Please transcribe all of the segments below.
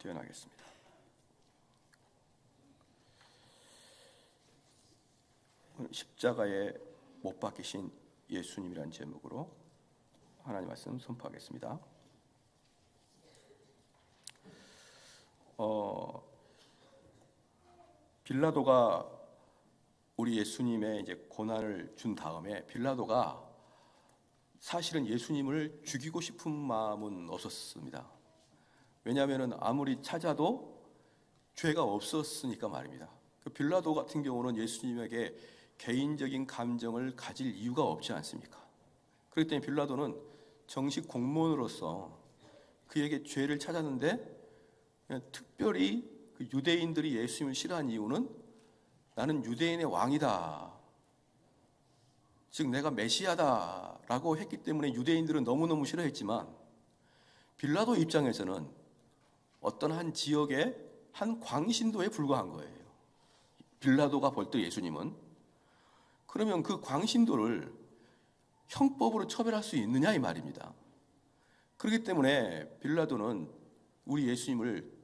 뛰어나겠습니다. 십자가에 못 박히신 예수님이라는 제목으로 하나님 말씀 선포하겠습니다. 빌라도가 우리 예수님의 이제 고난을 준 다음에 빌라도가 사실은 예수님을 죽이고 싶은 마음은 없었습니다. 왜냐하면 아무리 찾아도 죄가 없었으니까 말입니다. 그 빌라도 같은 경우는 예수님에게 개인적인 감정을 가질 이유가 없지 않습니까? 그렇기 때문에 빌라도는 정식 공무원으로서 그에게 죄를 찾았는데 특별히 그 유대인들이 예수님을 싫어한 이유는 나는 유대인의 왕이다, 즉 내가 메시아다라고 했기 때문에 유대인들은 너무너무 싫어했지만 빌라도 입장에서는 어떤 한 지역의 한 광신도에 불과한 거예요. 빌라도가 볼 때 예수님은 그러면 그 광신도를 형법으로 처벌할 수 있느냐 이 말입니다. 그렇기 때문에 빌라도는 우리 예수님을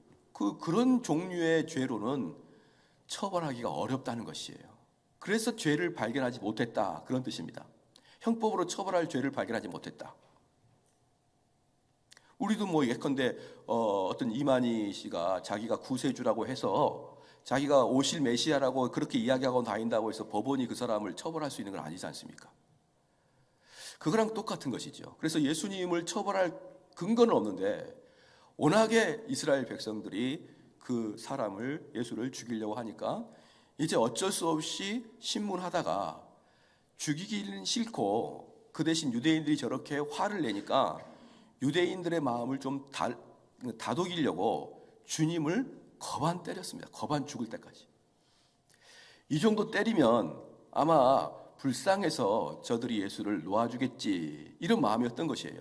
그런 종류의 죄로는 처벌하기가 어렵다는 것이에요. 그래서 죄를 발견하지 못했다, 그런 뜻입니다. 형법으로 처벌할 죄를 발견하지 못했다. 우리도 뭐 예컨대 어떤 이만희 씨가 자기가 구세주라고 해서 자기가 오실 메시아라고 그렇게 이야기하고 다닌다고 해서 법원이 그 사람을 처벌할 수 있는 건 아니지 않습니까? 그거랑 똑같은 것이죠. 그래서 예수님을 처벌할 근거는 없는데 워낙에 이스라엘 백성들이 그 사람을, 예수를 죽이려고 하니까 이제 어쩔 수 없이 신문하다가 죽이기는 싫고 그 대신 유대인들이 저렇게 화를 내니까 유대인들의 마음을 좀 다독이려고 주님을 거반 때렸습니다. 거반 죽을 때까지. 이 정도 때리면 아마 불쌍해서 저들이 예수를 놓아주겠지, 이런 마음이었던 것이에요.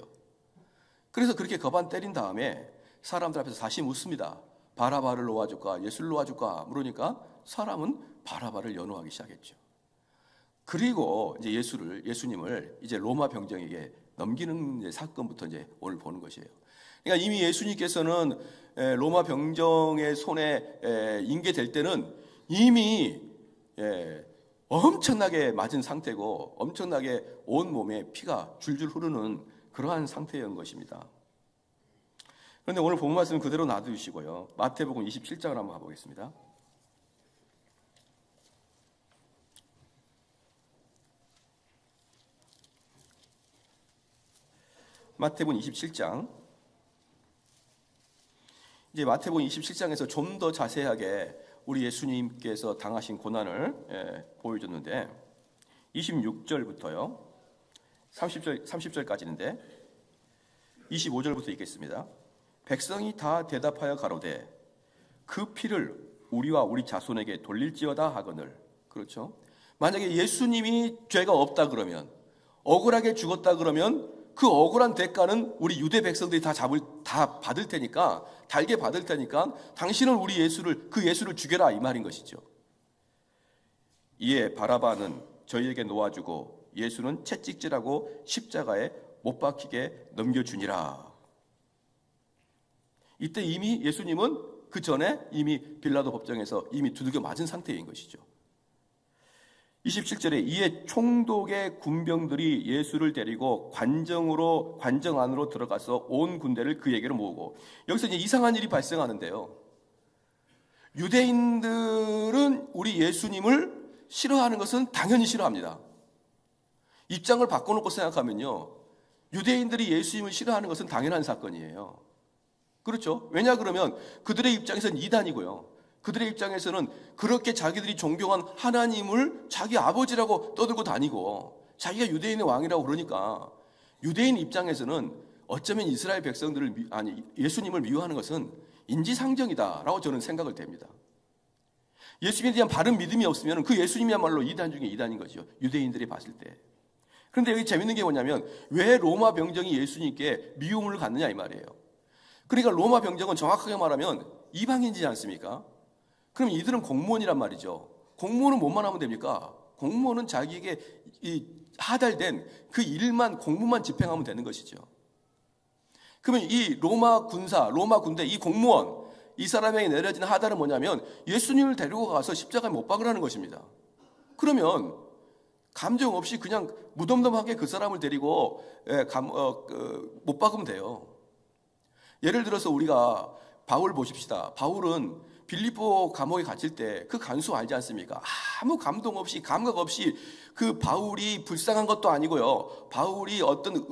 그래서 그렇게 거반 때린 다음에 사람들 앞에서 다시 묻습니다. 바라바를 놓아줄까, 예수를 놓아줄까 물으니까 사람은 바라바를 연호하기 시작했죠. 그리고 이제 예수님을 이제 로마 병정에게 넘기는 이제 사건부터 이제 오늘 보는 것이에요. 그러니까 이미 예수님께서는 로마 병정의 손에 인계될 때는 이미 엄청나게 맞은 상태고 엄청나게 온 몸에 피가 줄줄 흐르는 그러한 상태인 것입니다. 그런데 오늘 본 말씀 그대로 놔두시고요, 마태복음 27장을 한번 가보겠습니다. 마태복음 27장. 이제 마태복음 27장에서 좀 더 자세하게 우리 예수님께서 당하신 고난을 보여줬는데 26절부터요 30절까지인데 25절부터 읽겠습니다. 백성이 다 대답하여 가로되 그 피를 우리와 우리 자손에게 돌릴지어다 하거늘. 그렇죠? 만약에 예수님이 죄가 없다 그러면, 억울하게 죽었다 그러면 그 억울한 대가는 우리 유대 백성들이 다 받을 테니까, 달게 받을 테니까 당신은 우리 그 예수를 죽여라, 이 말인 것이죠. 이에 바라바는 저희에게 놓아주고 예수는 채찍질하고 십자가에 못 박히게 넘겨주니라. 이때 이미 예수님은 그 전에 이미 빌라도 법정에서 이미 두들겨 맞은 상태인 것이죠. 27절에 이에 총독의 군병들이 예수를 데리고 관정 안으로 들어가서 온 군대를 그에게로 모으고, 여기서 이제 이상한 일이 발생하는데요. 유대인들은 우리 예수님을 싫어하는 것은 당연히 싫어합니다. 입장을 바꿔놓고 생각하면요, 유대인들이 예수님을 싫어하는 것은 당연한 사건이에요. 그렇죠? 왜냐 그러면 그들의 입장에서는 이단이고요, 그들의 입장에서는 그렇게 자기들이 존경한 하나님을 자기 아버지라고 떠들고 다니고 자기가 유대인의 왕이라고 그러니까 유대인 입장에서는 어쩌면 이스라엘 백성들을 예수님을 미워하는 것은 인지상정이다라고 저는 생각을 됩니다. 예수님에 대한 바른 믿음이 없으면 그 예수님이야말로 이단 중에 이단인 거죠, 유대인들이 봤을 때. 그런데 여기 재밌는 게 뭐냐면 왜 로마 병정이 예수님께 미움을 갖느냐 이 말이에요. 그러니까 로마 병정은 정확하게 말하면 이방인이지 않습니까? 그럼 이들은 공무원이란 말이죠. 공무원은 뭐만 하면 됩니까? 공무원은 자기에게 하달된 그 일만, 공무만 집행하면 되는 것이죠. 그러면 이 로마 군대, 이 공무원, 이 사람에게 내려진 하달은 뭐냐면 예수님을 데리고 가서 십자가에 못 박으라는 것입니다. 그러면 감정 없이 그냥 무덤덤하게 그 사람을 데리고 못 박으면 돼요. 예를 들어서 우리가 바울 보십시다. 바울은 빌립보 감옥에 갇힐 때 그 간수 알지 않습니까? 아무 감동 없이 감각 없이 그 바울이 불쌍한 것도 아니고요. 바울이 어떤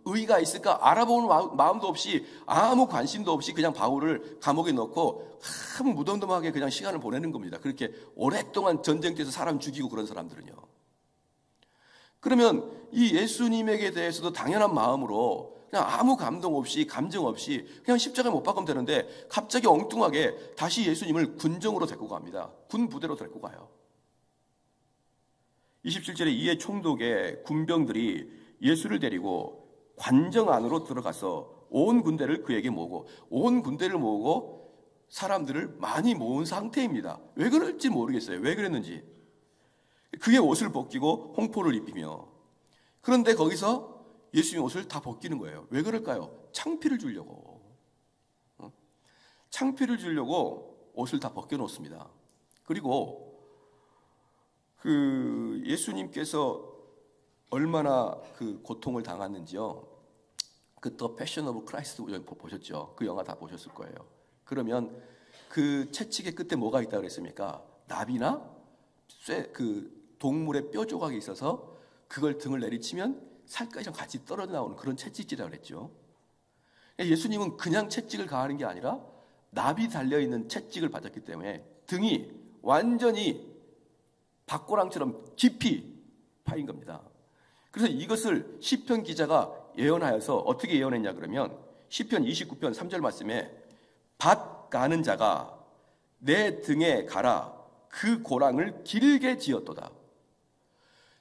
의의가 있을까 알아보는 마음도 없이 아무 관심도 없이 그냥 바울을 감옥에 넣고 아무 무덤덤하게 그냥 시간을 보내는 겁니다. 그렇게 오랫동안 전쟁터에서 사람 죽이고 그런 사람들은요. 그러면 이 예수님에게 대해서도 당연한 마음으로 그냥 아무 감동 없이 감정 없이 그냥 십자가에 못 박으면 되는데 갑자기 엉뚱하게 다시 예수님을 군정으로 데리고 갑니다. 군 부대로 데리고 가요. 27절에 이에 총독의 군병들이 예수를 데리고 관정 안으로 들어가서 온 군대를 그에게 모으고 온 군대를 모으고 사람들을 많이 모은 상태입니다. 왜 그럴지 모르겠어요. 왜 그랬는지. 그의 옷을 벗기고 홍포를 입히며 그런데 거기서 예수님 옷을 다 벗기는 거예요. 왜 그럴까요? 창피를 주려고. 창피를 주려고 옷을 다 벗겨놓습니다. 그리고 그 예수님께서 얼마나 그 고통을 당했는지요. 그 The Passion of Christ 보셨죠? 그 영화 다 보셨을 거예요. 그러면 그 채찍의 끝에 뭐가 있다고 그랬습니까? 나비나 그 동물의 뼈 조각이 있어서 그걸 등을 내리치면 살까지 같이 떨어져 나오는 그런 채찍질이라고 그랬죠. 예수님은 그냥 채찍을 가하는 게 아니라 나비 달려있는 채찍을 받았기 때문에 등이 완전히 박고랑처럼 깊이 파인 겁니다. 그래서 이것을 시편 기자가 예언하여서 어떻게 예언했냐 그러면 시편 29편 3절 말씀에 밭 가는 자가 내 등에 갈아 그 고랑을 길게 지었도다.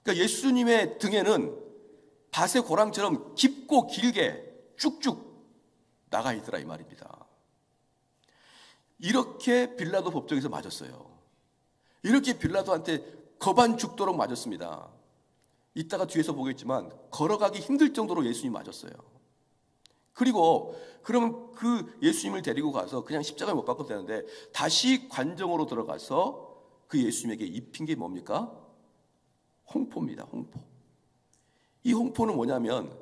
그러니까 예수님의 등에는 밭의 고랑처럼 깊고 길게 쭉쭉 나가 있더라 이 말입니다. 이렇게 빌라도 법정에서 맞았어요. 이렇게 빌라도한테 겁안 죽도록 맞았습니다. 이따가 뒤에서 보겠지만 걸어가기 힘들 정도로 예수님 맞았어요. 그리고 그러면 그 예수님을 데리고 가서 그냥 십자가에 못 박아도 되는데 다시 관정으로 들어가서 그 예수님에게 입힌 게 뭡니까? 홍포입니다. 홍포. 이 홍포는 뭐냐면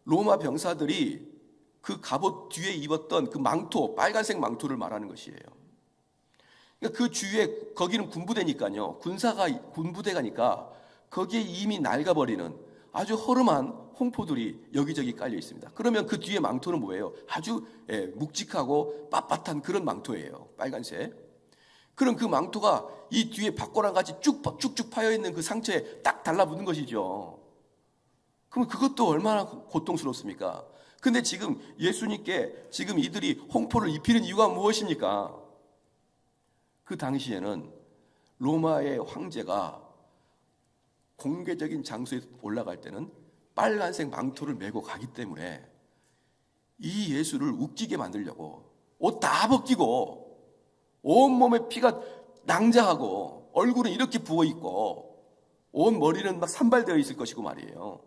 로마 병사들이 그 갑옷 뒤에 입었던 그 망토, 빨간색 망토를 말하는 것이에요. 그러니까 그 주위에 거기는 군부대니까요. 군부대가니까 거기에 이미 낡아버리는 아주 허름한 홍포들이 여기저기 깔려 있습니다. 그러면 그 뒤에 망토는 뭐예요? 아주 묵직하고 빳빳한 그런 망토예요. 빨간색. 그럼 그 망토가 이 뒤에 박고랑 같이 쭉쭉 파여 있는 그 상처에 딱 달라붙는 것이죠. 그럼 그것도 얼마나 고통스럽습니까? 근데 지금 예수님께 지금 이들이 홍포를 입히는 이유가 무엇입니까? 그 당시에는 로마의 황제가 공개적인 장소에 올라갈 때는 빨간색 망토를 메고 가기 때문에 이 예수를 웃기게 만들려고 옷 다 벗기고 온몸에 피가 낭자하고 얼굴은 이렇게 부어있고 온 머리는 막 산발되어 있을 것이고 말이에요.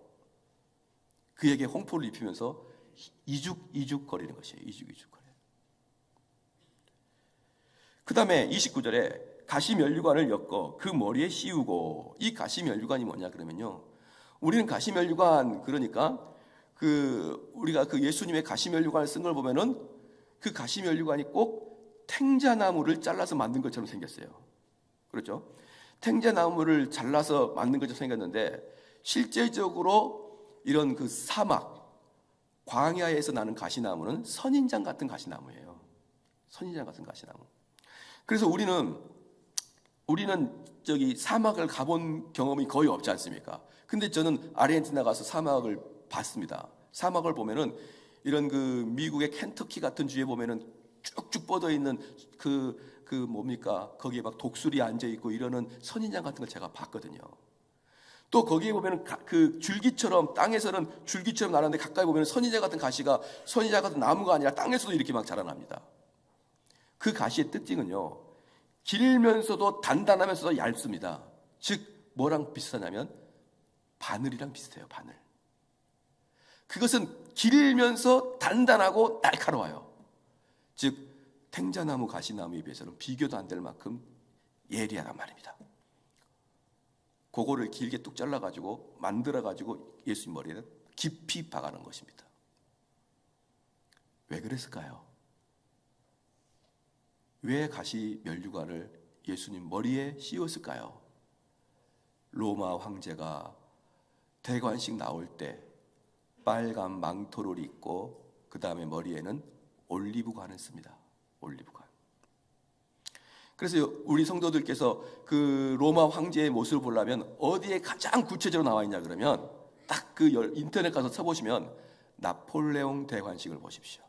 그에게 홍포를 입히면서 이죽이죽 거리는 것이에요. 이죽이죽 거려. 그 다음에 29절에 가시면류관을 엮어 그 머리에 씌우고, 이 가시면류관이 뭐냐 그러면요, 우리는 가시면류관 그러니까 우리가 그 예수님의 가시면류관을 쓴 걸 보면은 그 가시면류관이 꼭 탱자나무를 잘라서 만든 것처럼 생겼어요. 그렇죠? 탱자나무를 잘라서 만든 것처럼 생겼는데 실제적으로 이런 그 사막, 광야에서 나는 가시나무는 선인장 같은 가시나무예요. 선인장 같은 가시나무. 그래서 우리는 저기 사막을 가본 경험이 거의 없지 않습니까? 근데 저는 아르헨티나 가서 사막을 봤습니다. 사막을 보면은 이런 그 미국의 켄터키 같은 주에 보면은 쭉쭉 뻗어 있는 뭡니까? 거기에 막 독수리 앉아 있고 이러는 선인장 같은 걸 제가 봤거든요. 또 거기에 보면은 그 줄기처럼, 땅에서는 줄기처럼 나는데 가까이 보면 선인장 같은 가시가, 선인장 같은 나무가 아니라 땅에서도 이렇게 막 자라납니다. 그 가시의 특징은요, 길면서도 단단하면서도 얇습니다. 즉 뭐랑 비슷하냐면 바늘이랑 비슷해요. 바늘. 그것은 길면서 단단하고 날카로워요. 즉 행자나무 가시나무에 비해서는 비교도 안 될 만큼 예리하단 말입니다. 그거를 길게 뚝 잘라가지고 만들어가지고 예수님 머리에 깊이 박아놓은 것입니다. 왜 그랬을까요? 왜 가시 면류관을 예수님 머리에 씌웠을까요? 로마 황제가 대관식 나올 때 빨간 망토를 입고 그 다음에 머리에는 올리브관을 씁니다. 올리브관. 그래서 우리 성도들께서 그 로마 황제의 모습을 보려면 어디에 가장 구체적으로 나와 있냐 그러면 딱 그 인터넷 가서 쳐보시면 나폴레옹 대관식을 보십시오.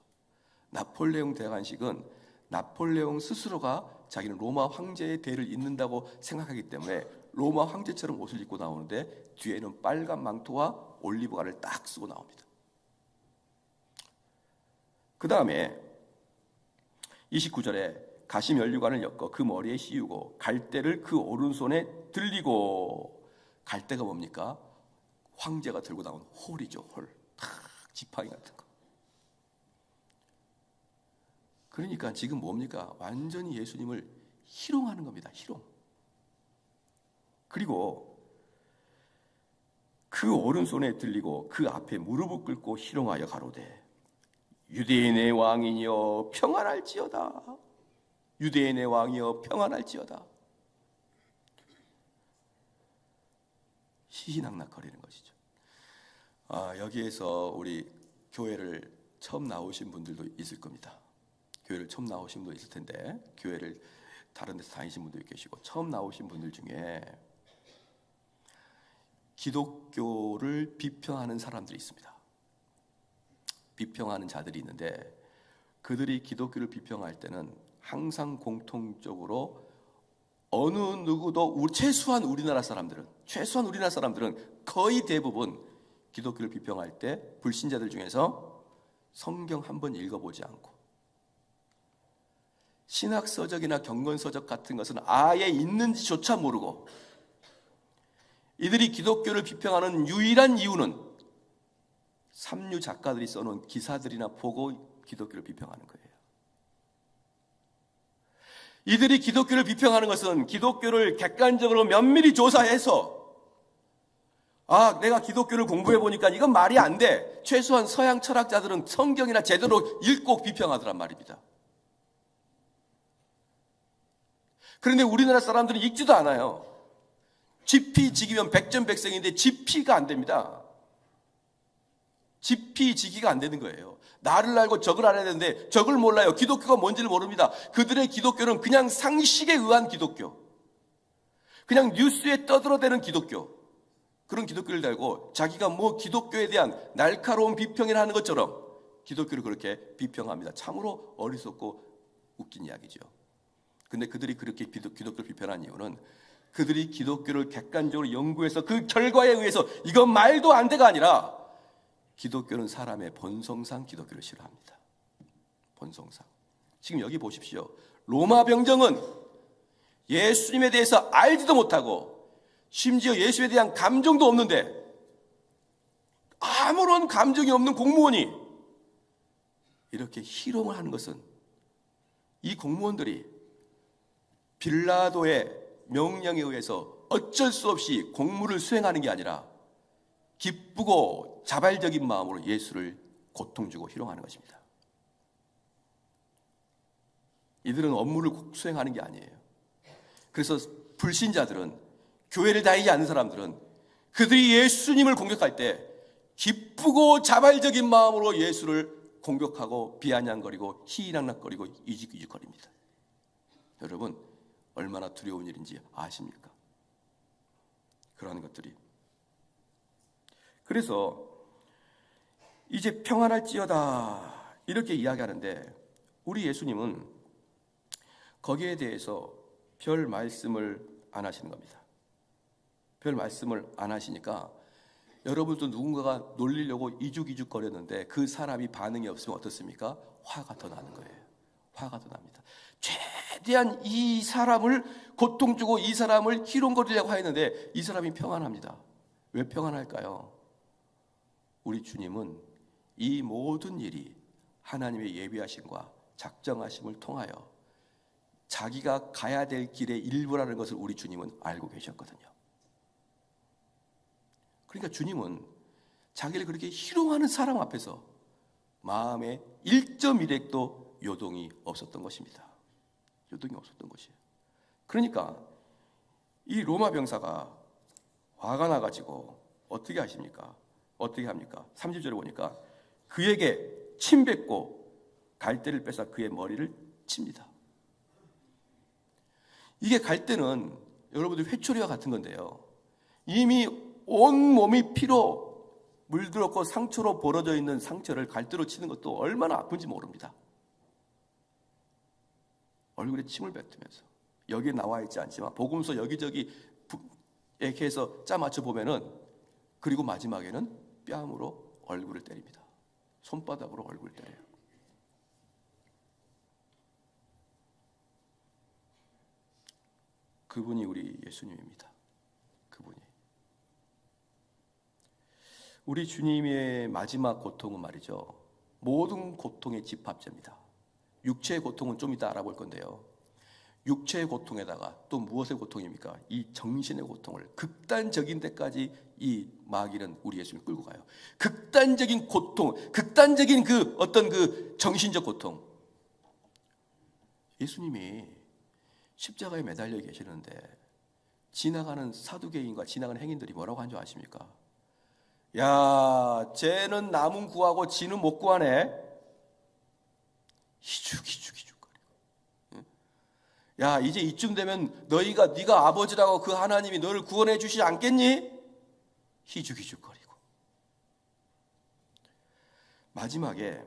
나폴레옹 대관식은 나폴레옹 스스로가 자기는 로마 황제의 대를 잇는다고 생각하기 때문에 로마 황제처럼 옷을 입고 나오는데 뒤에는 빨간 망토와 올리브관을 딱 쓰고 나옵니다. 그 다음에 29절에 가시 면류관을 엮어 그 머리에 씌우고 갈대를 그 오른손에 들리고, 갈대가 뭡니까? 황제가 들고 나온 홀이죠. 홀. 지팡이 같은 거. 그러니까 지금 뭡니까? 완전히 예수님을 희롱하는 겁니다. 희롱. 그리고 그 오른손에 들리고 그 앞에 무릎을 꿇고 희롱하여 가로되 유대인의 왕이여 평안할지어다. 유대인의 왕이여 평안할지어다. 희희낙낙거리는 것이죠. 여기에서 우리 교회를 처음 나오신 분들도 있을 겁니다. 교회를 처음 나오신 분도 있을 텐데, 교회를 다른 데서 다니신 분도 계시고, 처음 나오신 분들 중에 기독교를 비평하는 사람들이 있습니다. 비평하는 자들이 있는데, 그들이 기독교를 비평할 때는 항상 공통적으로 어느 누구도 최소한 우리나라 사람들은 거의 대부분 기독교를 비평할 때 불신자들 중에서 성경 한 번 읽어보지 않고 신학서적이나 경건서적 같은 것은 아예 있는지조차 모르고, 이들이 기독교를 비평하는 유일한 이유는 삼류 작가들이 써놓은 기사들이나 보고 기독교를 비평하는 거예요. 이들이 기독교를 비평하는 것은 기독교를 객관적으로 면밀히 조사해서 내가 기독교를 공부해 보니까 이건 말이 안 돼. 최소한 서양 철학자들은 성경이나 제대로 읽고 비평하더란 말입니다. 그런데 우리나라 사람들은 읽지도 않아요. 지피지기면 백전백승인데 지피가 안 됩니다. 지피지기가 안 되는 거예요. 나를 알고 적을 알아야 되는데 적을 몰라요. 기독교가 뭔지를 모릅니다. 그들의 기독교는 그냥 상식에 의한 기독교, 그냥 뉴스에 떠들어대는 기독교, 그런 기독교를 달고 자기가 기독교에 대한 날카로운 비평을 하는 것처럼 기독교를 그렇게 비평합니다. 참으로 어리석고 웃긴 이야기죠. 근데 그들이 그렇게 기독교를 비판한 이유는 그들이 기독교를 객관적으로 연구해서 그 결과에 의해서 이건 말도 안 돼가 아니라 기독교는 사람의 본성상 기독교를 싫어합니다. 본성상. 지금 여기 보십시오. 로마 병정은 예수님에 대해서 알지도 못하고 심지어 예수에 대한 감정도 없는데, 아무런 감정이 없는 공무원이 이렇게 희롱을 하는 것은 이 공무원들이 빌라도의 명령에 의해서 어쩔 수 없이 공무를 수행하는 게 아니라 기쁘고 자발적인 마음으로 예수를 고통주고 희롱하는 것입니다. 이들은 업무를 수행하는 게 아니에요. 그래서 불신자들은, 교회를 다니지 않는 사람들은 그들이 예수님을 공격할 때 기쁘고 자발적인 마음으로 예수를 공격하고 비아냥거리고 희희낙낙거리고 이직이직거립니다. 여러분, 얼마나 두려운 일인지 아십니까? 그러한 것들이. 그래서 이제 평안할지어다 이렇게 이야기하는데, 우리 예수님은 거기에 대해서 별 말씀을 안 하시는 겁니다. 별 말씀을 안 하시니까 여러분도 누군가가 놀리려고 이죽이죽거렸는데 그 사람이 반응이 없으면 어떻습니까? 화가 더 나는 거예요. 화가 더 납니다. 최대한 이 사람을 고통 주고 이 사람을 희롱거리려고 하였는데 이 사람이 평안합니다. 왜 평안할까요? 우리 주님은 이 모든 일이 하나님의 예비하심과 작정하심을 통하여 자기가 가야 될 길의 일부라는 것을 우리 주님은 알고 계셨거든요. 그러니까 주님은 자기를 그렇게 희롱하는 사람 앞에서 마음에 1.1핵도 요동이 없었던 것입니다. 요동이 없었던 것이에요. 그러니까 이 로마 병사가 화가 나가지고 어떻게 하십니까? 어떻게 합니까? 30절에 보니까 그에게 침 뱉고 갈대를 빼서 그의 머리를 칩니다. 이게 갈대는 여러분들 회초리와 같은 건데요, 이미 온 몸이 피로 물들었고 상처로 벌어져 있는 상처를 갈대로 치는 것도 얼마나 아픈지 모릅니다. 얼굴에 침을 뱉으면서, 여기에 나와 있지 않지만 복음서 여기저기 이렇게 해서 짜맞춰 보면은, 그리고 마지막에는 뺨으로 얼굴을 때립니다. 손바닥으로 얼굴을 때려요. 그분이 우리 예수님입니다. 그분이. 우리 주님의 마지막 고통은 말이죠, 모든 고통의 집합체입니다. 육체의 고통은 좀 이따 알아볼 건데요, 육체의 고통에다가 또 무엇의 고통입니까? 이 정신의 고통을 극단적인 데까지 이 마귀는 우리 예수님을 끌고 가요. 극단적인 고통, 극단적인 그 어떤 그 정신적 고통. 예수님이 십자가에 매달려 계시는데 지나가는 사두개인과 지나가는 행인들이 뭐라고 한 줄 아십니까? 야, 쟤는 남은 구하고 지는 못 구하네. 희죽거리고. 야, 이제 이쯤 되면 네가 아버지라고 그 하나님이 너를 구원해 주시지 않겠니? 희죽거리고. 마지막에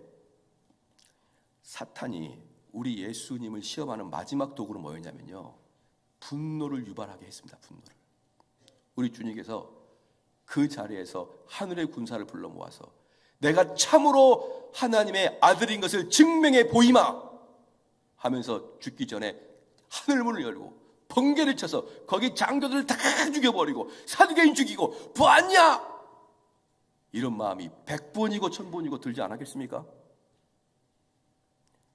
사탄이 우리 예수님을 시험하는 마지막 도구로 뭐였냐면요, 분노를 유발하게 했습니다. 분노를. 우리 주님께서 그 자리에서 하늘의 군사를 불러 모아서 내가 참으로 하나님의 아들인 것을 증명해 보이마 하면서 죽기 전에 하늘문을 열고 번개를 쳐서 거기 장교들을 다 죽여버리고 사두개인 죽이고 보았냐? 이런 마음이 100번이고 1000번이고 들지 않았겠습니까?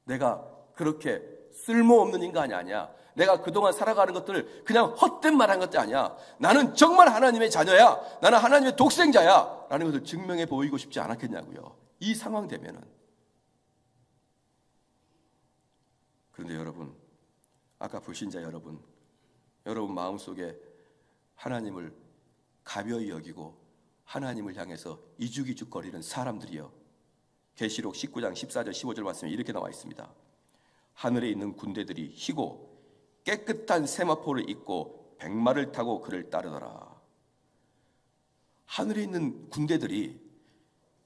내가 그렇게 쓸모없는 인간이 아니야. 내가 그동안 살아가는 것들 그냥 헛된 말한 것도 아니야. 나는 정말 하나님의 자녀야. 나는 하나님의 독생자야 라는 것을 증명해 보이고 싶지 않았겠냐고요. 이 상황 되면은. 그런데 여러분, 아까 불신자 여러분 마음속에 하나님을 가벼이 여기고 하나님을 향해서 이죽이죽거리는 사람들이요, 계시록 19장 14절 15절 말씀에 이렇게 나와 있습니다. 하늘에 있는 군대들이 희고 깨끗한 세마포를 입고 백마를 타고 그를 따르더라. 하늘에 있는 군대들이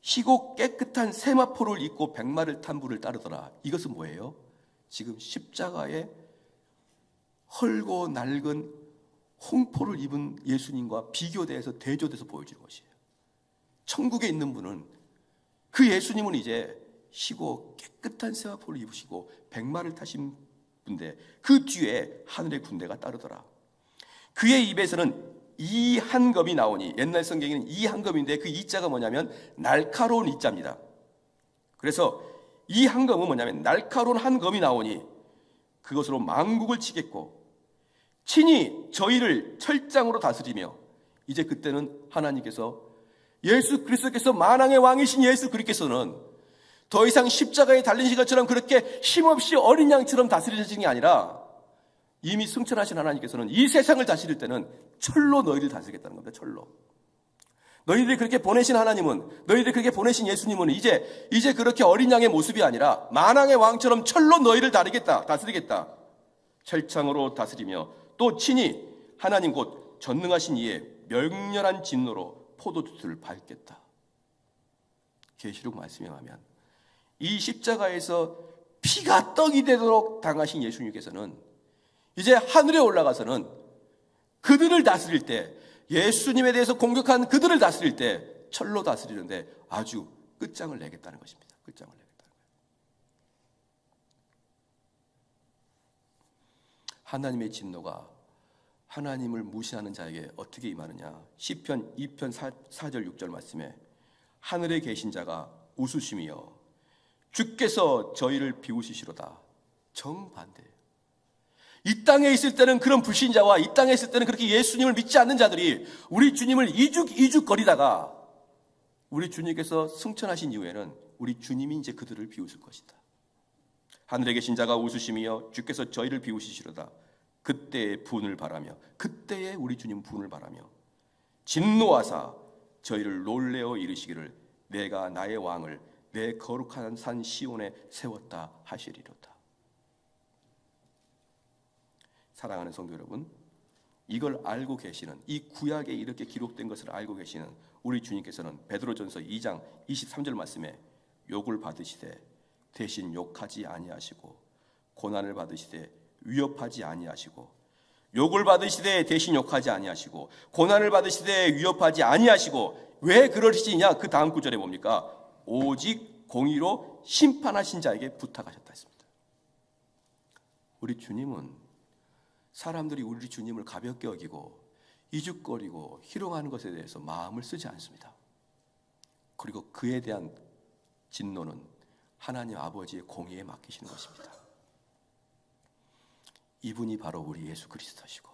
희고 깨끗한 세마포를 입고 백마를 탄 분을 따르더라. 이것은 뭐예요? 지금 십자가에 헐고 낡은 홍포를 입은 예수님과 비교돼서 대조돼서 보여주는 것이에요. 천국에 있는 분은, 그 예수님은 이제 희고 깨끗한 세마포를 입으시고 백마를 타신 분인데 그 뒤에 하늘의 군대가 따르더라. 그의 입에서는 이 한검이 나오니, 옛날 성경에는 이 한검인데 그 이자가 뭐냐면 날카로운 이자입니다. 그래서 이 한검은 뭐냐면 날카로운 한검이 나오니 그것으로 만국을 치겠고 친히 저희를 철장으로 다스리며, 이제 그때는 하나님께서, 예수 그리스도께서 만왕의 왕이신 예수 그리스도께서는 더 이상 십자가에 달리신 것처럼 그렇게 힘없이 어린 양처럼 다스리시는 게 아니라 이미 승천하신 하나님께서는 이 세상을 다스릴 때는 철로 너희를 다스리겠다는 겁니다. 철로. 너희들이 그렇게 보내신 하나님은, 너희들이 그렇게 보내신 예수님은 이제 그렇게 어린 양의 모습이 아니라 만왕의 왕처럼 철로 너희를 다스리겠다. 철창으로 다스리며 또 친히 하나님 곧 전능하신 이의 멸렬한 진노로 포도주를 밟겠다. 계시록 말씀에 하면 이 십자가에서 피가 떡이 되도록 당하신 예수님께서는 이제 하늘에 올라가서는 그들을 다스릴 때, 예수님에 대해서 공격한 그들을 다스릴 때 철로 다스리는데 아주 끝장을 내겠다는 것입니다. 끝장을 내겠다는 거예요. 하나님의 진노가 하나님을 무시하는 자에게 어떻게 임하느냐? 시편 2편 4절 6절 말씀에 하늘에 계신 자가 웃으시며 주께서 저희를 비우시시로다. 정반대예요. 이 땅에 있을 때는 그런 불신자와 이 땅에 있을 때는 그렇게 예수님을 믿지 않는 자들이 우리 주님을 이죽거리다가 우리 주님께서 승천하신 이후에는 우리 주님이 이제 그들을 비우실 것이다. 하늘에 계신 자가 웃으시며 주께서 저희를 비우시시로다. 그때의 분을 바라며, 그때의 우리 주님 분을 바라며 진노하사 저희를 놀래어 이르시기를 내가 나의 왕을 내 거룩한 산 시온에 세웠다 하시리로다. 사랑하는 성도 여러분, 이걸 알고 계시는, 이 구약에 이렇게 기록된 것을 알고 계시는 우리 주님께서는 베드로전서 2장 23절 말씀에 욕을 받으시되 대신 욕하지 아니하시고 고난을 받으시되 위협하지 아니하시고, 욕을 받으시되 대신 욕하지 아니하시고 고난을 받으시되 위협하지 아니하시고, 왜 그러시냐? 그 다음 구절에 뭡니까? 오직 공의로 심판하신 자에게 부탁하셨다 했습니다. 우리 주님은 사람들이 우리 주님을 가볍게 여기고 이죽거리고 희롱하는 것에 대해서 마음을 쓰지 않습니다. 그리고 그에 대한 진노는 하나님 아버지의 공의에 맡기시는 것입니다. 이분이 바로 우리 예수 그리스도시고,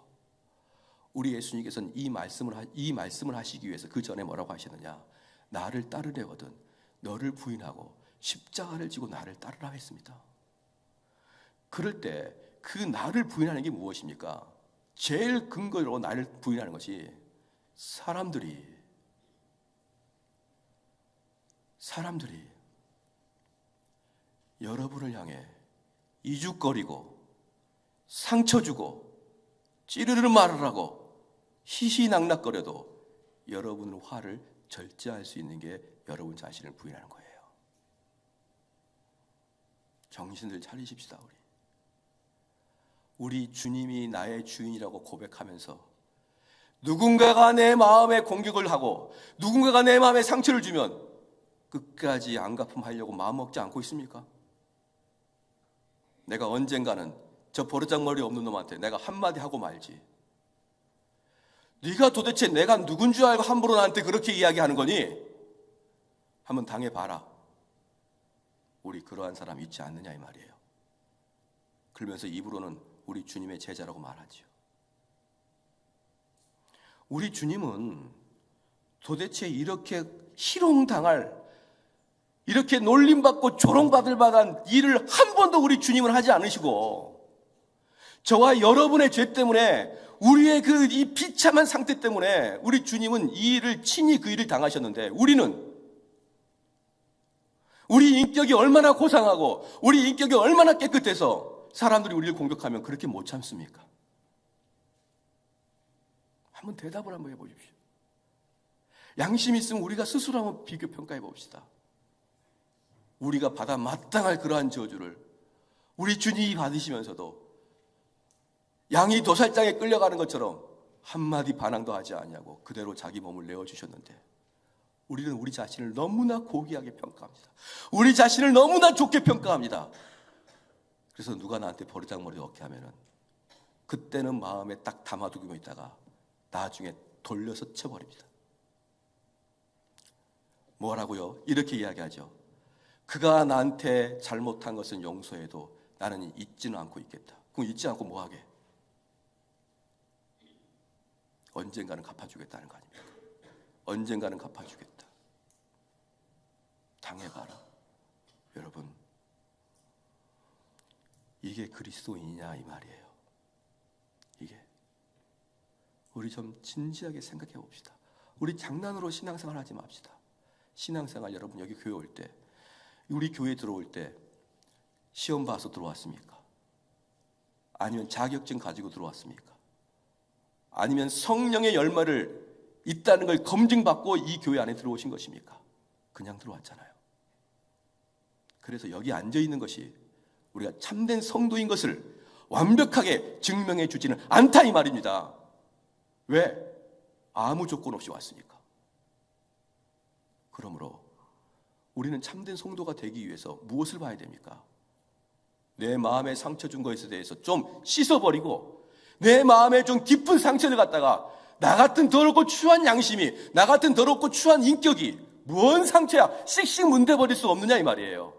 우리 예수님께서는 이 말씀을 하시기 위해서 그 전에 뭐라고 하시느냐? 나를 따르려거든 너를 부인하고 십자가를 지고 나를 따르라 했습니다. 그럴 때 그 나를 부인하는 게 무엇입니까? 제일 근거로 나를 부인하는 것이 사람들이 여러분을 향해 이죽거리고 상처 주고 찌르르 말을 하고 희희낙낙거려도 여러분의 화를 절제할 수 있는 게 여러분 자신을 부인하는 거예요. 정신들 차리십시다. 우리 주님이 나의 주인이라고 고백하면서 누군가가 내 마음에 공격을 하고 누군가가 내 마음에 상처를 주면 끝까지 안갚음하려고 마음먹지 않고 있습니까? 내가 언젠가는 저 버르장머리 없는 놈한테 내가 한마디 하고 말지. 네가 도대체 내가 누군 줄 알고 함부로 나한테 그렇게 이야기하는 거니? 한번 당해봐라. 우리 그러한 사람 있지 않느냐 이 말이에요. 그러면서 입으로는 우리 주님의 제자라고 말하지요. 우리 주님은 도대체 이렇게 희롱당할, 이렇게 놀림받고 조롱받을 만한 일을 한 번도 우리 주님은 하지 않으시고, 저와 여러분의 죄 때문에, 우리의 이 비참한 상태 때문에 우리 주님은 이 일을 친히 그 일을 당하셨는데, 우리 인격이 얼마나 고상하고 우리 인격이 얼마나 깨끗해서 사람들이 우리를 공격하면 그렇게 못 참습니까? 한번 대답을 한번 해보십시오. 양심이 있으면 우리가 스스로 한번 비교 평가해 봅시다. 우리가 받아 마땅할 그러한 저주를 우리 주님이 받으시면서도 양이 도살장에 끌려가는 것처럼 한마디 반항도 하지 아니하고 그대로 자기 몸을 내어주셨는데, 우리는 우리 자신을 너무나 고귀하게 평가합니다. 우리 자신을 너무나 좋게 평가합니다. 그래서 누가 나한테 버르장머리 어깨 하면은 그때는 마음에 딱 담아두고 있다가 나중에 돌려서 쳐버립니다. 뭐라고요? 이렇게 이야기하죠. 그가 나한테 잘못한 것은 용서해도 나는 잊지는 않고 있겠다. 그럼 잊지 않고 뭐하게? 언젠가는 갚아주겠다는 거 아닙니까? 언젠가는 갚아주겠다. 당해봐라. 여러분, 이게 그리스도인이냐 이 말이에요. 이게 우리 좀 진지하게 생각해 봅시다. 우리 장난으로 신앙생활 하지 맙시다. 신앙생활, 여러분 여기 교회 올 때, 우리 교회 들어올 때 시험 봐서 들어왔습니까? 아니면 자격증 가지고 들어왔습니까? 아니면 성령의 열매를 있다는 걸 검증받고 이 교회 안에 들어오신 것입니까? 그냥 들어왔잖아요. 그래서 여기 앉아 있는 것이 우리가 참된 성도인 것을 완벽하게 증명해 주지는 않다 이 말입니다. 왜? 아무 조건 없이 왔으니까. 그러므로 우리는 참된 성도가 되기 위해서 무엇을 봐야 됩니까? 내 마음에 상처 준 것에 대해서 좀 씻어버리고, 내 마음에 좀 깊은 상처를 갖다가 나 같은 더럽고 추한 양심이, 나 같은 더럽고 추한 인격이 뭔 상처야 씩씩 문대버릴 수 없느냐 이 말이에요.